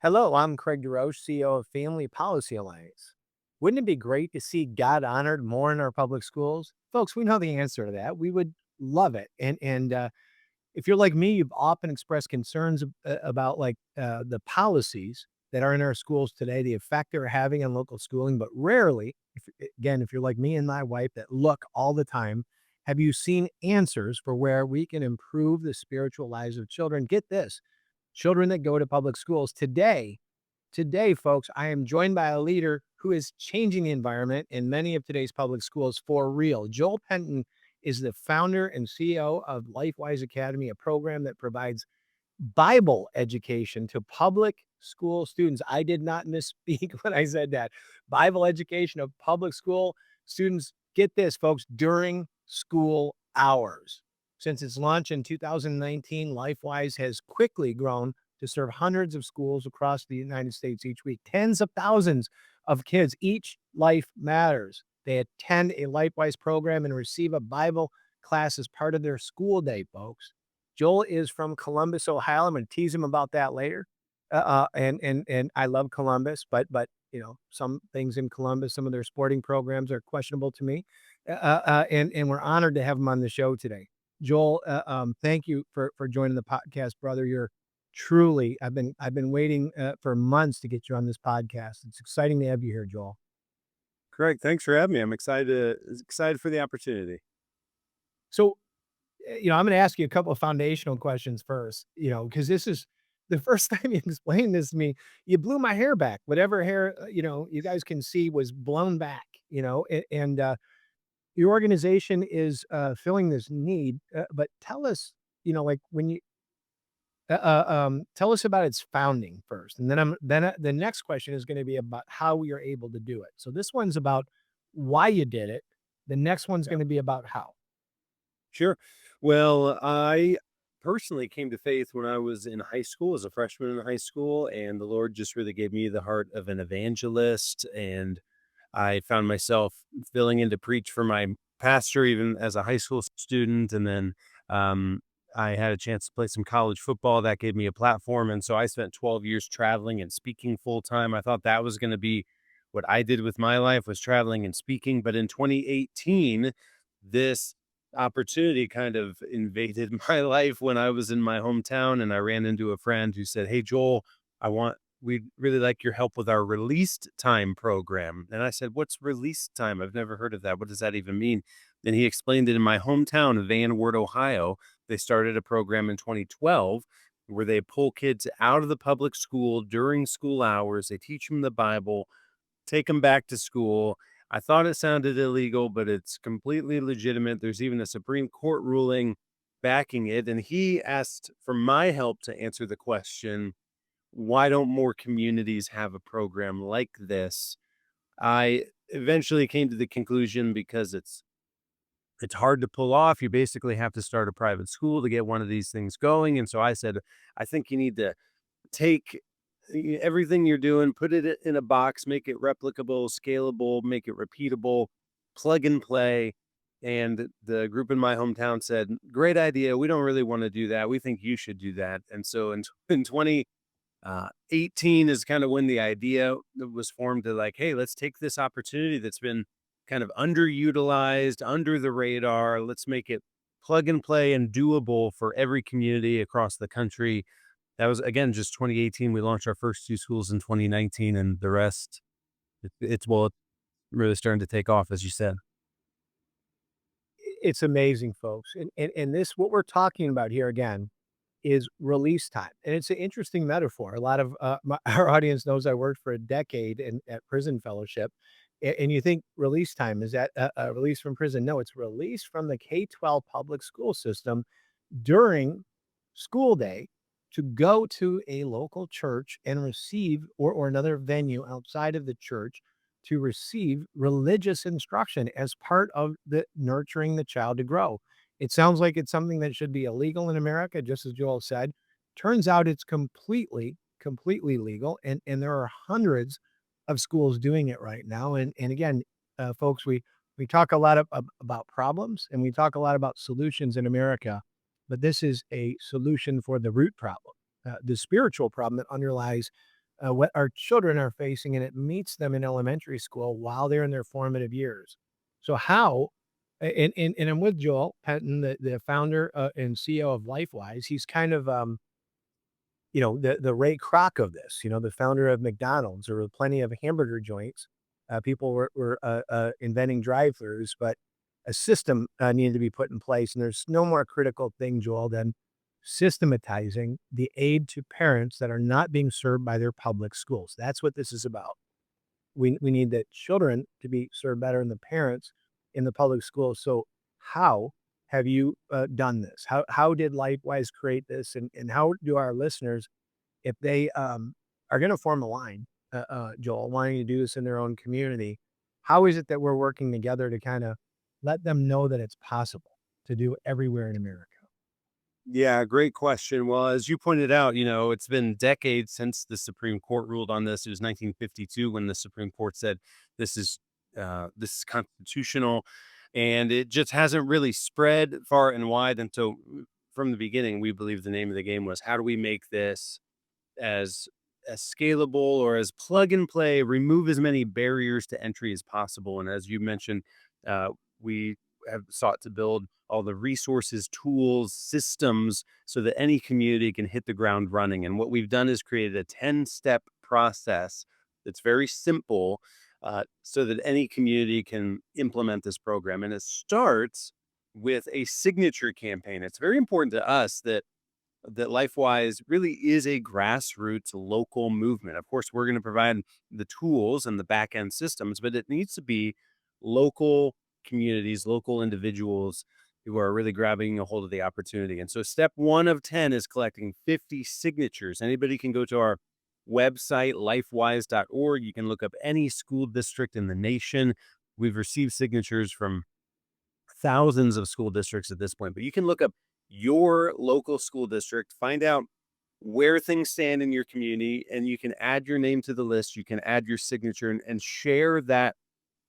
Hello, I'm Craig DeRoche, CEO of Family Policy Alliance. Wouldn't it be great to see God honored more in our public schools? Folks, we know the answer to that. We would love it. And if you're like me, you've often expressed concerns about the policies that are in our schools today, the effect they're having on local schooling, but rarely, if you're like me and my wife that look all the time, have you seen answers for where we can improve the spiritual lives of children? Get this, children that go to public schools today, folks, I am joined by a leader who is changing the environment in many of today's public schools for real. Joel Penton is the founder and CEO of LifeWise Academy, a program that provides Bible education to public school students. I did not misspeak when I said that. Bible education of public school students. Get this, folks, during school hours. Since its launch in 2019, LifeWise has quickly grown to serve hundreds of schools across the United States each week. Tens of thousands of kids. Each life matters. They attend a LifeWise program and receive a Bible class as part of their school day, folks. Joel is from Columbus, Ohio. I'm gonna tease him about that later. And I love Columbus, but some things in Columbus, some of their sporting programs are questionable to me. And we're honored to have him on the show today. Joel, thank you for joining the podcast, brother. You're truly I've been waiting for months to get you on this podcast. It's exciting to have you here, Joel. Craig, thanks for having me. I'm excited for the opportunity. So I'm going to ask you a couple of foundational questions first, because this is the first time you explained this to me. You blew my hair back. Whatever hair, you guys can see was blown back, and your organization is filling this need. But tell us, like when you, tell us about its founding first. And then the next question is going to be about how we are able to do it. So this one's about why you did it. The next one's Yeah. going to be about how. Sure. Well, I personally came to faith when I was in high school as a freshman in high school, and the Lord just really gave me the heart of an evangelist. And I found myself filling in to preach for my pastor, even as a high school student. And then I had a chance to play some college football that gave me a platform. And so I spent 12 years traveling and speaking full time. I thought that was going to be what I did with my life, was traveling and speaking. But in 2018, this opportunity kind of invaded my life when I was in my hometown, and I ran into a friend who said, "Hey, Joel, we'd really like your help with our released time program." And I said, "What's released time? I've never heard of that. What does that even mean?" Then he explained it. In my hometown of Van Wert, Ohio, they started a program in 2012 where they pull kids out of the public school during school hours. They teach them the Bible, take them back to school. I thought it sounded illegal, but it's completely legitimate. There's even a Supreme Court ruling backing it. And he asked for my help to answer the question, why don't more communities have a program like this? I eventually came to the conclusion because it's hard to pull off. You basically have to start a private school to get one of these things going. And so I said, I think you need to take everything you're doing, put it in a box, make it replicable, scalable, make it repeatable, plug and play. And the group in my hometown said, "Great idea. We don't really want to do that. We think you should do that." And so in 2018 is kind of when the idea was formed to, like, hey, let's take this opportunity that's been kind of underutilized, under the radar. Let's make it plug and play and doable for every community across the country. That was, again, just 2018. We launched our first 2 schools in 2019, and the rest, it's really starting to take off, as you said. It's amazing, folks. And this, what we're talking about here again, is release time. And it's an interesting metaphor. A lot of our audience knows I worked for a decade at prison fellowship. And you think release time is that a release from prison? No, it's release from the K-12 public school system during school day to go to a local church and receive, or another venue outside of the church, to receive religious instruction as part of the nurturing the child to grow. It sounds like it's something that should be illegal in America, just as Joel said. Turns out it's completely legal, and there are hundreds of schools doing it right now. And again, folks, we talk a lot about problems, and we talk a lot about solutions in America, but this is a solution for the root problem, the spiritual problem that underlies what our children are facing, and it meets them in elementary school while they're in their formative years. So how and I'm with Joel Penton, the founder, and CEO of LifeWise. He's kind of, the Ray Kroc of this, the founder of McDonald's. There were plenty of hamburger joints. People were inventing drive-throughs, but a system needed to be put in place. And there's no more critical thing, Joel, than systematizing the aid to parents that are not being served by their public schools. That's what this is about. We need the children to be served better than the parents in the public schools. So how have you done this? How did LifeWise create this? And how do our listeners, if they are going to form a line, Joel, wanting to do this in their own community, how is it that we're working together to kind of let them know that it's possible to do everywhere in America? Yeah, great question. Well, as you pointed out, it's been decades since the Supreme Court ruled on this. It was 1952 when the Supreme Court said this is this is constitutional, and it just hasn't really spread far and wide. And so, from the beginning, we believe the name of the game was how do we make this as scalable or as plug and play, remove as many barriers to entry as possible. And as you mentioned, we have sought to build all the resources, tools, systems so that any community can hit the ground running. And what we've done is created a 10-step process that's very simple so that any community can implement this program. And it starts with a signature campaign. It's very important to us that LifeWise really is a grassroots local movement. Of course, we're going to provide the tools and the back end systems, but it needs to be local communities, local individuals who are really grabbing a hold of the opportunity. And so, step one of 10 is collecting 50 signatures. Anybody can go to our website, lifewise.org. You can look up any school district in the nation. We've received signatures from thousands of school districts at this point, but you can look up your local school district, find out where things stand in your community, and you can add your name to the list. You can add your signature and share that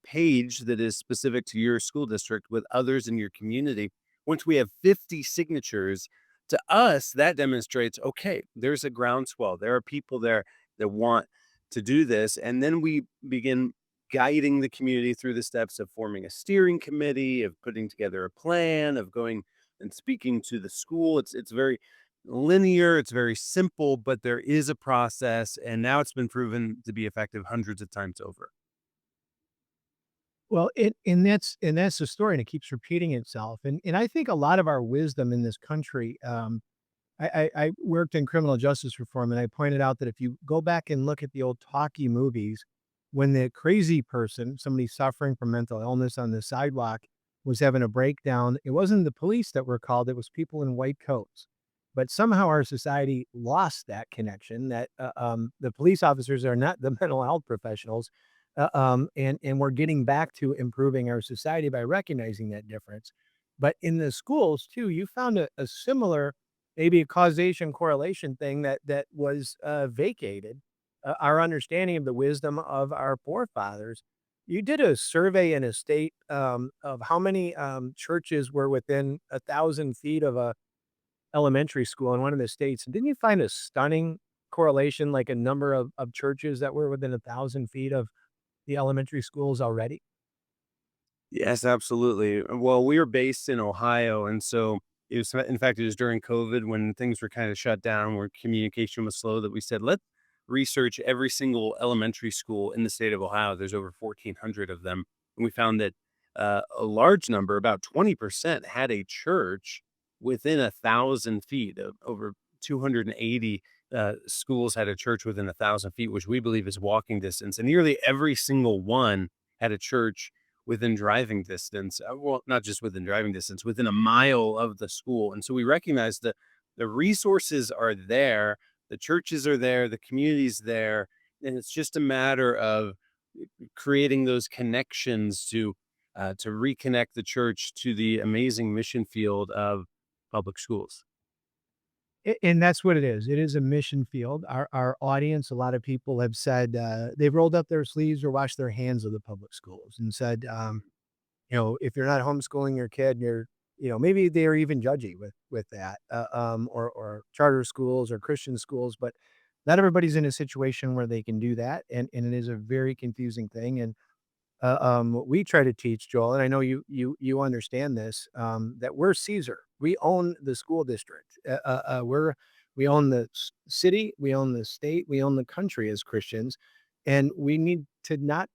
page that is specific to your school district with others in your community. Once we have 50 signatures, to us, that demonstrates okay, there's a groundswell. There are people there that want to do this. And then we begin guiding the community through the steps of forming a steering committee, of putting together a plan, of going and speaking to the school. It's very linear, it's very simple, but there is a process. And now it's been proven to be effective hundreds of times over. Well, and that's the story, and it keeps repeating itself. And I think a lot of our wisdom in this country, I worked in criminal justice reform, and I pointed out that if you go back and look at the old talkie movies, when the crazy person, somebody suffering from mental illness on the sidewalk, was having a breakdown, it wasn't the police that were called, it was people in white coats. But somehow our society lost that connection that the police officers are not the mental health professionals. And we're getting back to improving our society by recognizing that difference. But in the schools too, you found a similar, maybe a causation correlation thing that was vacated. Our understanding of the wisdom of our forefathers. You did a survey in a state of how many churches were within 1,000 feet of a elementary school in one of the states. And didn't you find a stunning correlation, like a number of churches that were within 1,000 feet of the elementary schools already? Yes, absolutely. Well, we were based in Ohio, and so it was. In fact, it was during COVID when things were kind of shut down, where communication was slow. That we said, let's research every single elementary school in the state of Ohio. There's over 1,400 of them, and we found that a large number, about 20%, had a church within 1,000 feet. Of over 280 schools had a church within 1,000 feet, which we believe is walking distance, and nearly every single one had a church within driving distance. Well, not just within driving distance, within a mile of the school. And so we recognize that the resources are there, the churches are there, the community's there, and it's just a matter of creating those connections to reconnect the church to the amazing mission field of public schools. And that's what it is. It is a mission field. Our audience, a lot of people have said they've rolled up their sleeves or washed their hands of the public schools and said, if you're not homeschooling your kid, maybe they're even judgy with that, or charter schools or Christian schools, but not everybody's in a situation where they can do that, and it is a very confusing thing, and what we try to teach, Joel, and I know you understand this, that we're Caesar. We own the school district. We own the city, we own the state, we own the country as Christians, and we need to not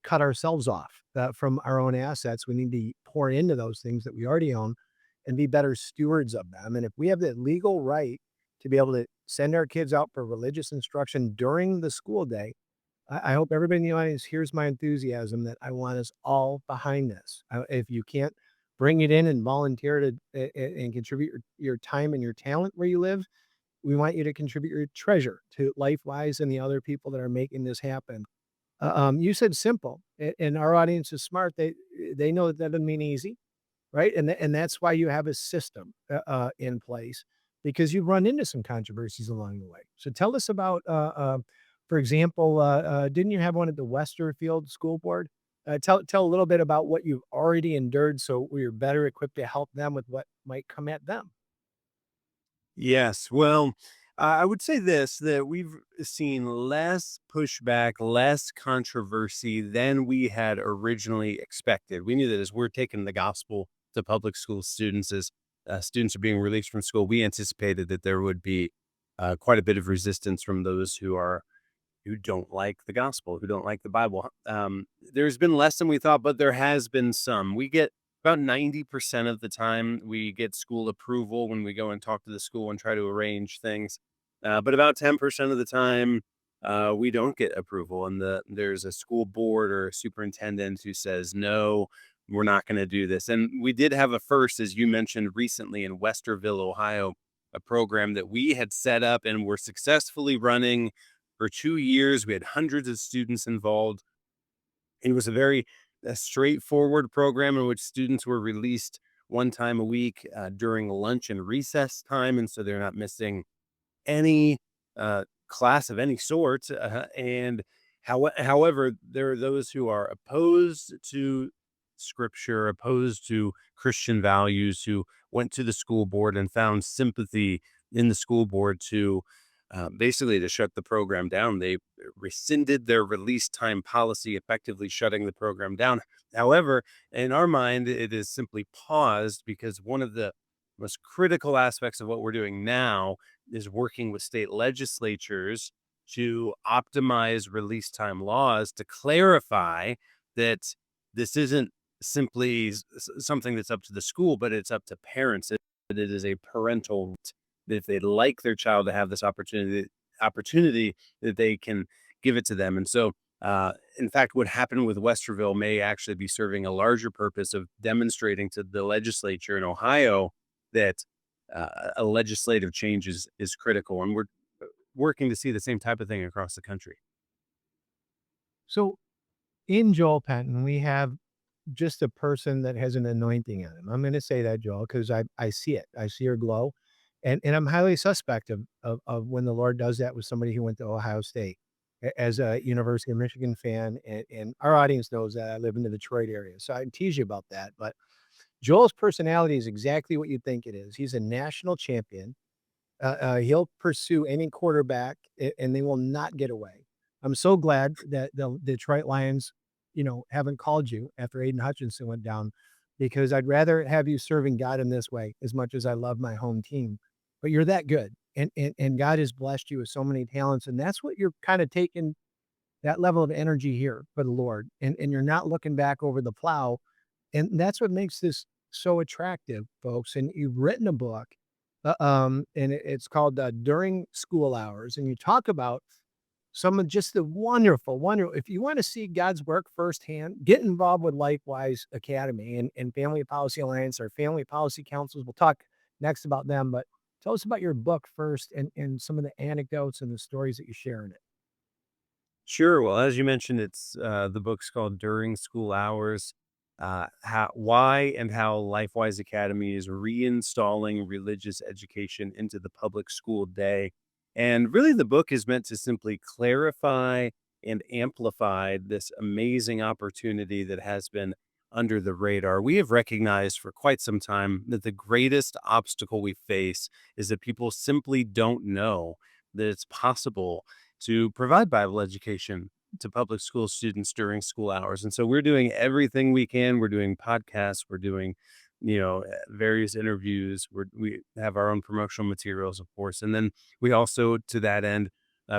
cut ourselves off from our own assets. We need to pour into those things that we already own and be better stewards of them. And if we have the legal right to be able to send our kids out for religious instruction during the school day, I hope everybody in the audience hears my enthusiasm that I want us all behind this. If you can't bring it in and volunteer to and contribute your time and your talent where you live, we want you to contribute your treasure to LifeWise and the other people that are making this happen. You said simple, and our audience is smart. They know that doesn't mean easy, right? And that's why you have a system in place because you run into some controversies along the way. So tell us about, for example, didn't you have one at the Westerfield School Board? Tell a little bit about what you've already endured, so we're better equipped to help them with what might come at them. Yes. Well, I would say this that we've seen less pushback, less controversy than we had originally expected. We knew that as we're taking the gospel to public school students, as students are being released from school, we anticipated that there would be quite a bit of resistance from those who don't like the gospel, who don't like the Bible. There's been less than we thought, but there has been some. We get about 90% of the time we get school approval when we go and talk to the school and try to arrange things. But about 10% of the time, we don't get approval. And there's a school board or a superintendent who says, no, we're not going to do this. And we did have a first, as you mentioned recently in Westerville, Ohio, a program that we had set up and were successfully running for 2 years. We had hundreds of students involved. It was a very straightforward program in which students were released one time a week during lunch and recess time. And so they're not missing any class of any sort. And however, there are those who are opposed to scripture, opposed to Christian values, who went to the school board and found sympathy in the school board to basically to shut the program down. They rescinded their release time policy, effectively shutting the program down. However, in our mind, it is simply paused because one of the most critical aspects of what we're doing now is working with state legislatures to optimize release time laws to clarify that this isn't simply something that's up to the school, but it's up to parents. That it is a parental right, that if they'd like their child to have this opportunity that they can give it to them. And so, in fact, what happened with Westerville may actually be serving a larger purpose of demonstrating to the legislature in Ohio that a legislative change is critical, and we're working to see the same type of thing across the country. So in Joel Penton, we have just a person that has an anointing on him. I'm going to say that, Joel, because I see it. I see her glow, and I'm highly suspect of when the Lord does that with somebody who went to Ohio State. As a University of Michigan fan, and our audience knows that I live in the Detroit area, so I tease you about that. But Joel's personality is exactly what you think it is. He's a national champion. He'll pursue any quarterback, and they will not get away. I'm so glad that the Detroit Lions, haven't called you after Aiden Hutchinson went down, because I'd rather have you serving God in this way as much as I love my home team. But you're that good, and God has blessed you with so many talents, and that's what you're kind of taking that level of energy here for the Lord, and you're not looking back over the plow, and that's what makes this so attractive, folks. And you've written a book, and it's called During School Hours. And you talk about some of just the wonderful. If you want to see God's work firsthand, get involved with LifeWise Academy and Family Policy Alliance or Family Policy Councils. We'll talk next about them, but tell us about your book first and some of the anecdotes and the stories that you share in it. Sure. Well, as you mentioned, it's the book's called During School Hours. Why and how LifeWise Academy is reinstalling religious education into the public school day. And really, the book is meant to simply clarify and amplify this amazing opportunity that has been under the radar. We have recognized for quite some time that the greatest obstacle we face is that people simply don't know that it's possible to provide Bible education to public school students during school hours. And so we're doing everything we can. We're doing podcasts, we're doing, various interviews. We have our own promotional materials, of course. And then we also, to that end,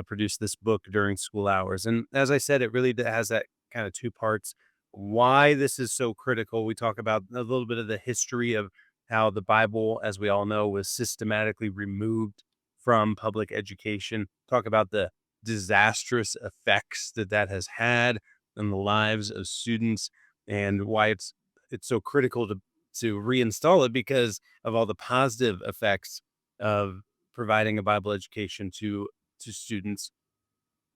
produce this book during school hours. And as I said, it really has that kind of two parts. Why this is so critical. We talk about a little bit of the history of how the Bible, as we all know, was systematically removed from public education. Talk about the disastrous effects that that has had on the lives of students, and why it's so critical to reinstall it because of all the positive effects of providing a Bible education to students.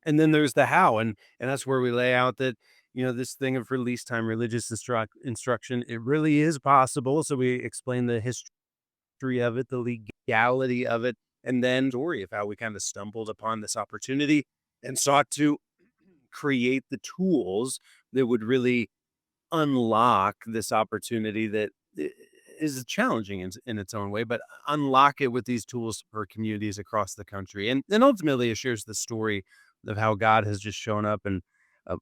And then there's the how, and that's where we lay out that, this thing of release time, religious instruction, it really is possible. So we explain the history of it, the legality of it, and then story of how we kind of stumbled upon this opportunity and sought to create the tools that would really unlock this opportunity that is challenging in its own way, but unlock it with these tools for communities across the country. And ultimately, it shares the story of how God has just shown up and uh,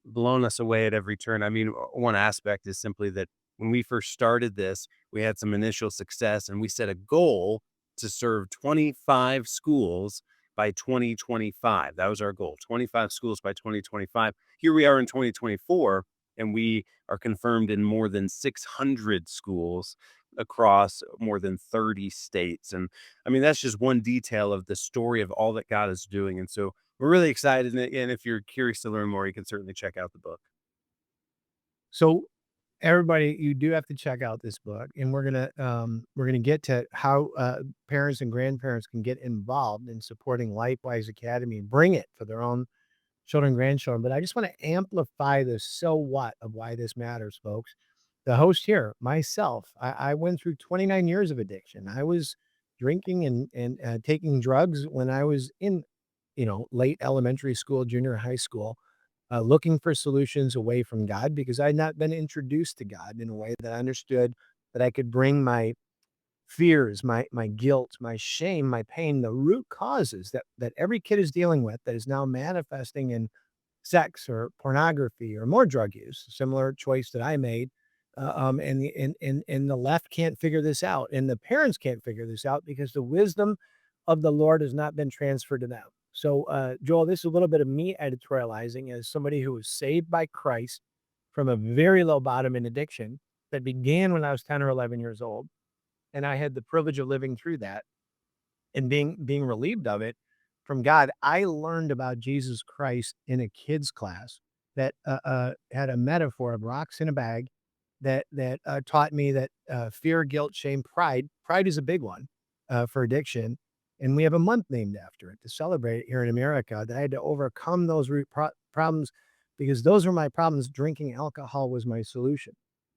blown us away at every turn. I mean, one aspect is simply that when we first started this, we had some initial success and we set a goal to serve 25 schools by 2025. That was our goal, 25 schools by 2025. Here we are in 2024, and we are confirmed in more than 600 schools across more than 30 states. And I mean, that's just one detail of the story of all that God is doing. And so we're really excited. And if you're curious to learn more, you can certainly check out the book. So everybody, you do have to check out this book, and we're gonna get to how parents and grandparents can get involved in supporting LifeWise Academy and bring it for their own children, grandchildren. But I just want to amplify the so what of why this matters, folks. The host here, myself, I went through 29 years of addiction. I was drinking and taking drugs when I was in, late elementary school, junior high school, looking for solutions away from God because I had not been introduced to God in a way that I understood that I could bring my fears, my guilt, my shame, my pain, the root causes that every kid is dealing with that is now manifesting in sex or pornography or more drug use, similar choice that I made. And the left can't figure this out, and the parents can't figure this out because the wisdom of the Lord has not been transferred to them. So, Joel, this is a little bit of me editorializing as somebody who was saved by Christ from a very low bottom in addiction that began when I was 10 or 11 years old. And I had the privilege of living through that and being relieved of it from God. I learned about Jesus Christ in a kids class that had a metaphor of rocks in a bag that taught me that fear, guilt, shame, pride is a big one for addiction, and we have a month named after it to celebrate it here in America. That I had to overcome those root problems because those were my problems. Drinking alcohol was my solution.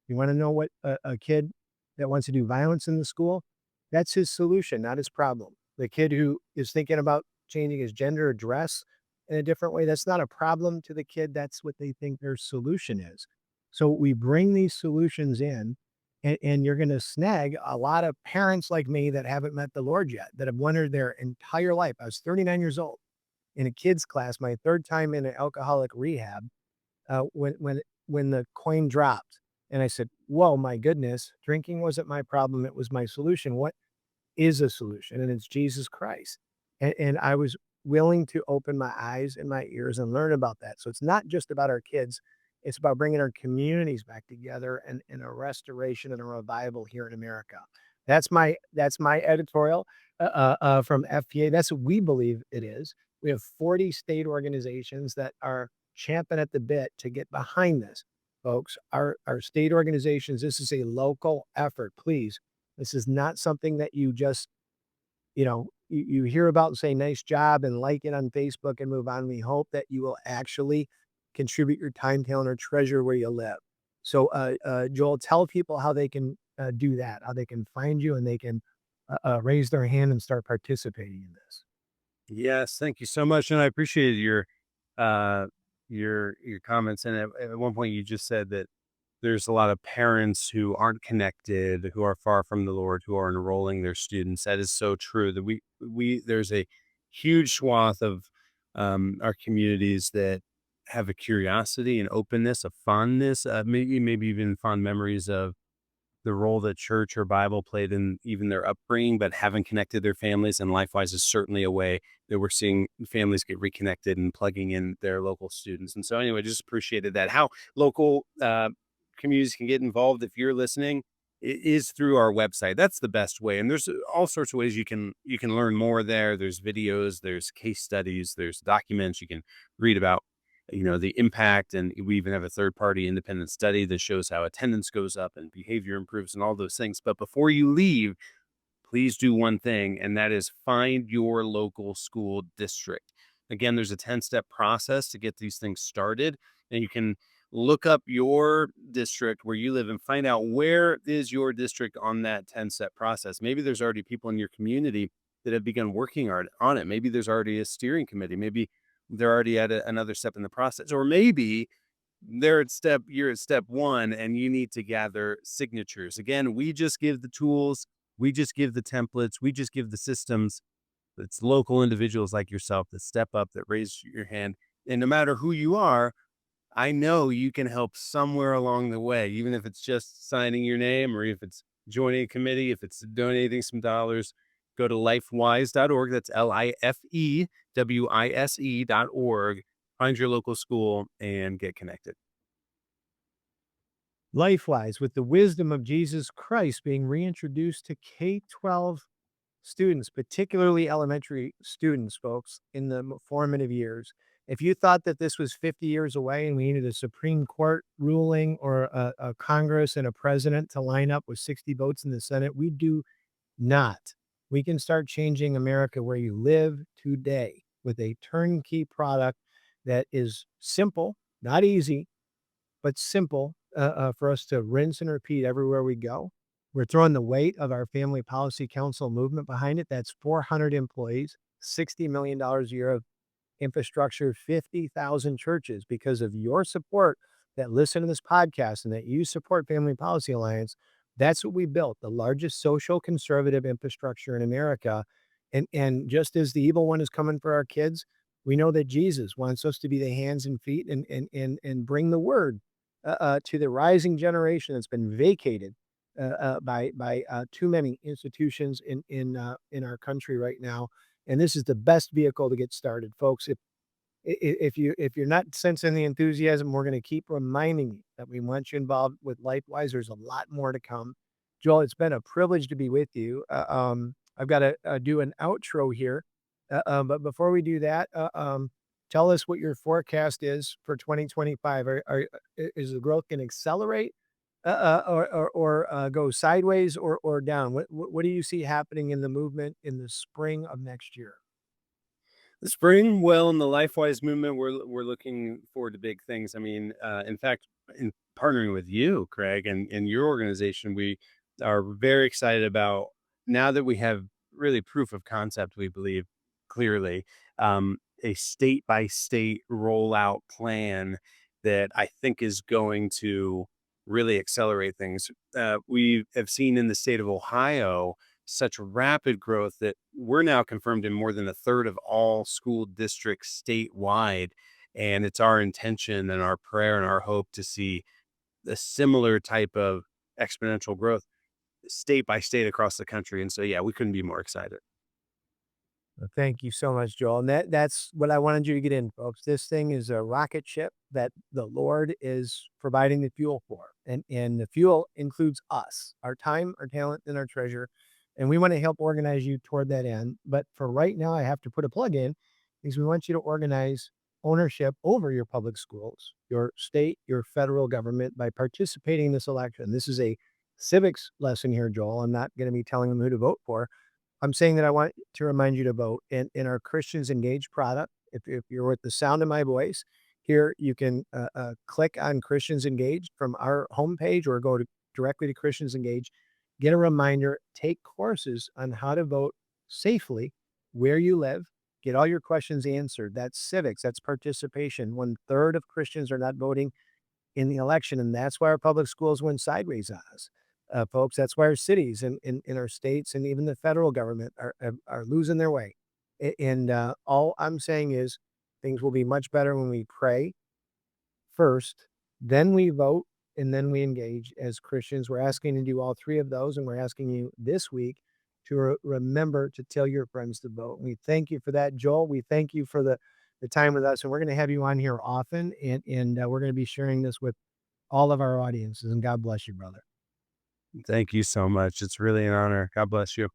You want to know what a kid that wants to do violence in the school? That's his solution, not his problem. The kid who is thinking about changing his gender or dress in a different way, that's not a problem to the kid. That's what they think their solution is. So we bring these solutions in, and you're going to snag a lot of parents like me that haven't met the Lord yet, that have wondered their entire life. I was 39 years old in a kids class, my third time in an alcoholic rehab, when the coin dropped. And I said, whoa, my goodness, drinking wasn't my problem. It was my solution. What is a solution, and it's Jesus Christ. And I was willing to open my eyes and my ears and learn about that. So it's not just about our kids, it's about bringing our communities back together and in a restoration and a revival here in America. That's my editorial from FPA. That's what we believe it is. We have 40 state organizations that are champing at the bit to get behind this, folks. Our state organizations, this is a local effort. Please, this is not something that you just, you hear about and say, nice job, and like it on Facebook and move on. We hope that you will actually contribute your time, talent, or treasure where you live. So, Joel, tell people how they can do that, how they can find you and they can raise their hand and start participating in this. Yes, thank you so much, and I appreciated uh your comments. And at one point, you just said that there's a lot of parents who aren't connected, who are far from the Lord, who are enrolling their students. That is so true. That we there's a huge swath of our communities that have a curiosity and openness, a fondness, maybe even fond memories of the role that church or Bible played in even their upbringing, but haven't connected their families. And LifeWise is certainly a way that we're seeing families get reconnected and plugging in their local students. And so, anyway, just appreciated that. How local communities can get involved if you're listening is through our website. That's the best way. And there's all sorts of ways you can learn more there. There's videos, there's case studies, there's documents you can read about the impact, and we even have a third party independent study that shows how attendance goes up and behavior improves and all those things. But before you leave, please do one thing, and that is find your local school district. Again, there's a 10-step process to get these things started, and you can look up your district where you live and find out where is your district on that 10-step process. Maybe there's already people in your community that have begun working on it. Maybe there's already a steering committee. Maybe they're already at another step in the process, or maybe you're at step one and you need to gather signatures. Again, we just give the tools, we just give the templates, we just give the systems. It's local individuals like yourself that step up, that raise your hand. And no matter who you are, I know you can help somewhere along the way, even if it's just signing your name or if it's joining a committee, if it's donating some dollars. Go to lifewise.org. That's LifeWise.org. Find your local school and get connected. LifeWise, with the wisdom of Jesus Christ being reintroduced to K-12 students, particularly elementary students, folks, in the formative years. If you thought that this was 50 years away and we needed a Supreme Court ruling or a Congress and a president to line up with 60 votes in the Senate, we do not. We can start changing America where you live today with a turnkey product that is simple, not easy, but simple for us to rinse and repeat everywhere we go. We're throwing the weight of our Family Policy Council movement behind it. That's 400 employees, $60 million a year of infrastructure, 50,000 churches. Because of your support that listen to this podcast and that you support Family Policy Alliance, that's what we built, the largest social conservative infrastructure in America. And just as the evil one is coming for our kids, we know that Jesus wants us to be the hands and feet and bring the word to the rising generation that's been vacated by too many institutions in our country right now. And this is the best vehicle to get started, folks. If you're not sensing the enthusiasm, we're going to keep reminding you that we want you involved with LifeWise. There's a lot more to come. Joel, it's been a privilege to be with you. I've got to do an outro here, but before we do that, tell us what your forecast is for 2025. Is the growth going to accelerate, or go sideways or down? What do you see happening in the movement in the spring of next year? The spring, well, in the LifeWise movement, we're looking forward to big things. I mean, in fact, in partnering with you, Craig, and your organization, we are very excited about now that we have really proof of concept. We believe clearly a state by state rollout plan that I think is going to really accelerate things. We have seen in the state of Ohio such rapid growth that we're now confirmed in more than a third of all school districts statewide. And it's our intention and our prayer and our hope to see a similar type of exponential growth state by state across the country. And so, yeah, we couldn't be more excited. Thank you so much, Joel. And that's what I wanted you to get in, folks. This thing is a rocket ship that the Lord is providing the fuel for. And the fuel includes us, our time, our talent, and our treasure. And we want to help organize you toward that end. But for right now, I have to put a plug in because we want you to organize ownership over your public schools, your state, your federal government by participating in this election. This is a civics lesson here, Joel. I'm not going to be telling them who to vote for. I'm saying that I want to remind you to vote in our Christians Engaged product. If you're with the sound of my voice, here you can click on Christians Engaged from our homepage or go directly to Christians Engaged. Get a reminder, take courses on how to vote safely where you live. Get all your questions answered. That's civics, that's participation. One third of Christians are not voting in the election, and that's why our public schools went sideways on us. Folks, that's why our cities and in our states and even the federal government are losing their way. And all I'm saying is things will be much better when we pray first, then we vote, and then we engage as Christians. We're asking to do all three of those, and we're asking you this week to remember to tell your friends to vote. We thank you for that, Joel. We thank you for the time with us, and we're going to have you on here often, and we're going to be sharing this with all of our audiences. And God bless you, brother. Thank you so much. It's really an honor. God bless you.